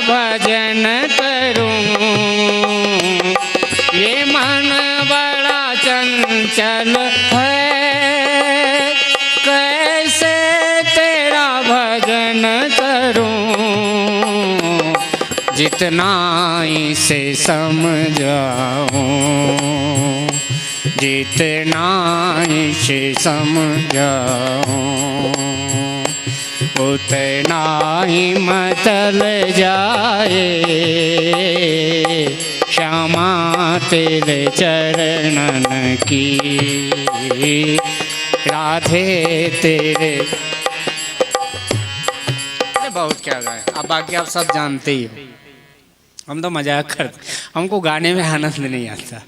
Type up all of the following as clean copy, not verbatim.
भजन करूं, ये मन बड़ा चंचल है, कैसे तेरा भजन करूं, जितना इसे समझाऊं, जितना इसे समझाऊं, उतना ही मतल जाए, क्षमा तेरे चरणन की, राधे तेरे। बहुत क्या गाए, अब बाकी आप सब जानते ही हो, हम तो मजाक करते, हमको गाने में आनंद नहीं आता,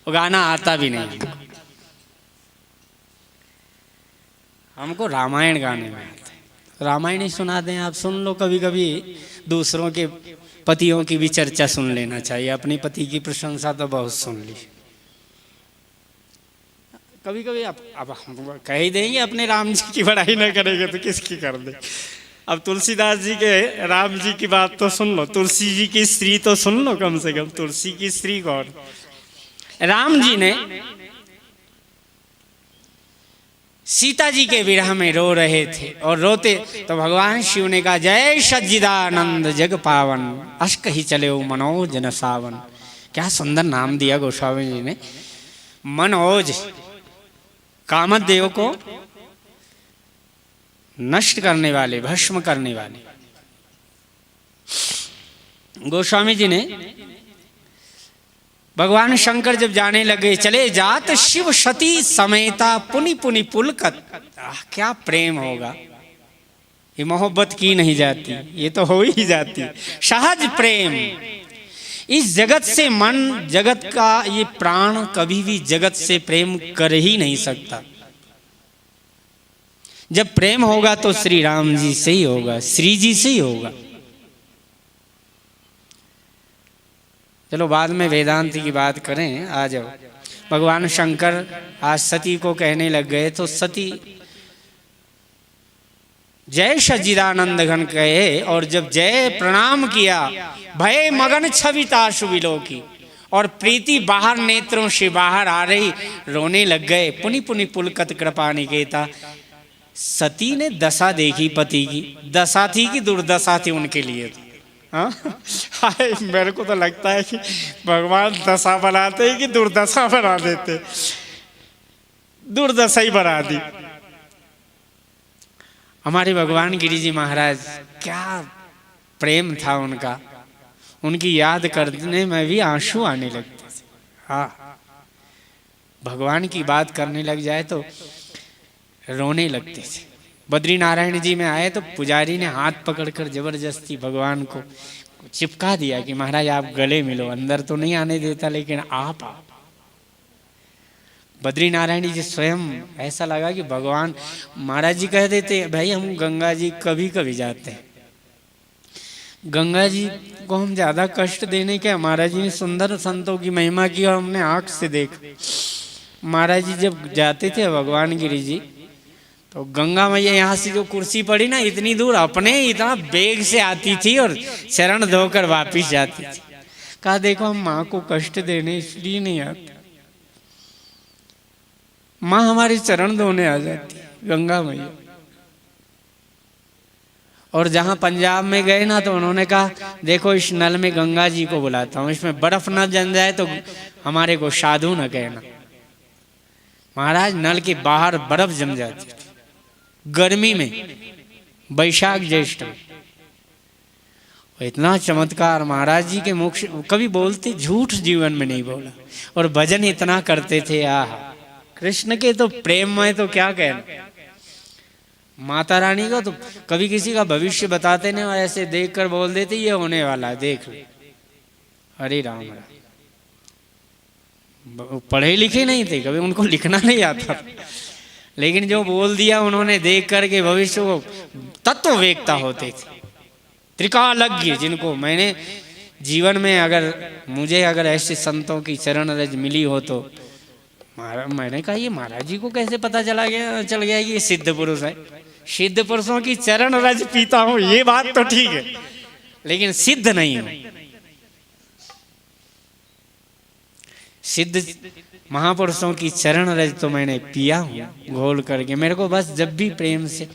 वो गाना आता भी नहीं, हमको रामायण गाने में आता है। रामायण ही सुना दें, आप सुन लो, कभी कभी दूसरों के पतियों की भी चर्चा सुन लेना चाहिए, अपनी पति की प्रशंसा तो बहुत सुन ली, कभी कभी अब हम कह ही देंगे अपने राम जी की बड़ाई ना करेंगे तो किसकी कर दे। अब तुलसीदास जी के राम जी की बात तो सुन लो, तुलसी जी की स्त्री तो सुन लो, कम से कम तुलसी की स्त्री कौन? राम जी ने सीता जी के विरह में रो रहे थे, और रोते तो भगवान शिव ने कहा, जय सच्चिदानंद जग पावन, अश्क ही चले ओ मनोज न सावन। क्या सुंदर नाम दिया गोस्वामी जी ने, मनोज, कामदेव को नष्ट करने वाले, भस्म करने वाले। गोस्वामी जी ने, भगवान शंकर जब जाने लगे, चले जात शिव सती समेता पुनि पुनि पुलकत। क्या प्रेम होगा, ये मोहब्बत की नहीं जाती, ये तो हो ही जाती, सहज प्रेम। इस जगत से मन, जगत का ये प्राण कभी भी जगत से प्रेम कर ही नहीं सकता। जब प्रेम होगा तो श्री राम जी से ही होगा, श्री जी से ही होगा। चलो बाद में वेदांत की बात करें, आ जाओ। भगवान शंकर आज सती को कहने लग गए, तो सती जय सच्चिदानंद घन कहे, और जब जय प्रणाम किया, भय मगन छविता सुविलो की, और प्रीति बाहर नेत्रों से बाहर आ रही, रोने लग गए। पुनि पुनि पुलकत कृपा निकेता। सती ने दशा देखी पति की, दशा थी कि दुर्दशा थी उनके लिए? हाँ, मेरे को तो लगता है कि भगवान दशा बनाते कि दुर्दशा बना देते, दुर्दशा ही बना दी। हमारे भगवान गिरि जी महाराज, क्या प्रेम था उनका, उनकी याद करने में भी आंसू आने लगते थे। हाँ, भगवान की बात करने लग जाए तो रोने लगते थे। बद्री नारायण जी में आए तो पुजारी ने हाथ पकड़कर जबरदस्ती भगवान को चिपका दिया कि महाराज आप गले मिलो, अंदर तो नहीं आने देता लेकिन आप। बद्री नारायण जी स्वयं, ऐसा लगा कि भगवान, महाराज जी कह देते, भाई हम गंगा जी कभी कभी जाते हैं, गंगा जी को हम ज्यादा कष्ट देने के। महाराज जी ने सुंदर संतों की महिमा की और हमने आंख से देखा। महाराज जी जब जाते थे भगवान गिरि जी, तो गंगा मैया यहाँ से जो कुर्सी पड़ी ना, इतनी दूर अपने इतना बेग से आती थी और चरण धोकर वापिस जाती थी। कहा देखो हम माँ को कष्ट देने इसलिए नहीं आते, माँ हमारे चरण धोने आ जाती गंगा मैया। और जहाँ पंजाब में गए ना, तो उन्होंने कहा देखो इस नल में गंगा जी को बुलाता हूँ, इसमें बर्फ न जम जाए तो हमारे को साधु न कहना। महाराज नल के बाहर बर्फ जम जाती थी गर्मी में, बैशाख ज्येष्ठ में। इतना चमत्कार महाराज जी के मुख से, कभी बोलते झूठ जीवन में नहीं बोला, और भजन इतना करते थे। आह, कृष्ण के तो प्रेम में तो क्या कहना। माता रानी को तो कभी किसी का भविष्य बताते नहीं, और ऐसे देखकर बोल देते ये होने वाला है, देख लो। हरे राम राम। पढ़े लिखे नहीं थे, कभी उनको लिखना नहीं आता, लेकिन जो बोल दिया उन्होंने, देख करके भविष्य को तत्व वेखता होते थे। त्रिकालज्ञ, जिनको मैंने जीवन में, अगर मुझे अगर ऐसे संतों की चरण रज मिली हो तो मैंने कहा ये महाराज जी को कैसे पता चल गया कि ये सिद्ध पुरुष है। सिद्ध पुरुषों की चरण रज पीता हूँ, ये बात तो ठीक है, लेकिन सिद्ध नहीं हूं। सिद्ध महापुरुषों की चरण रज तो मैंने पिया हूं घोल करके। मेरे को बस जब भी प्रेम से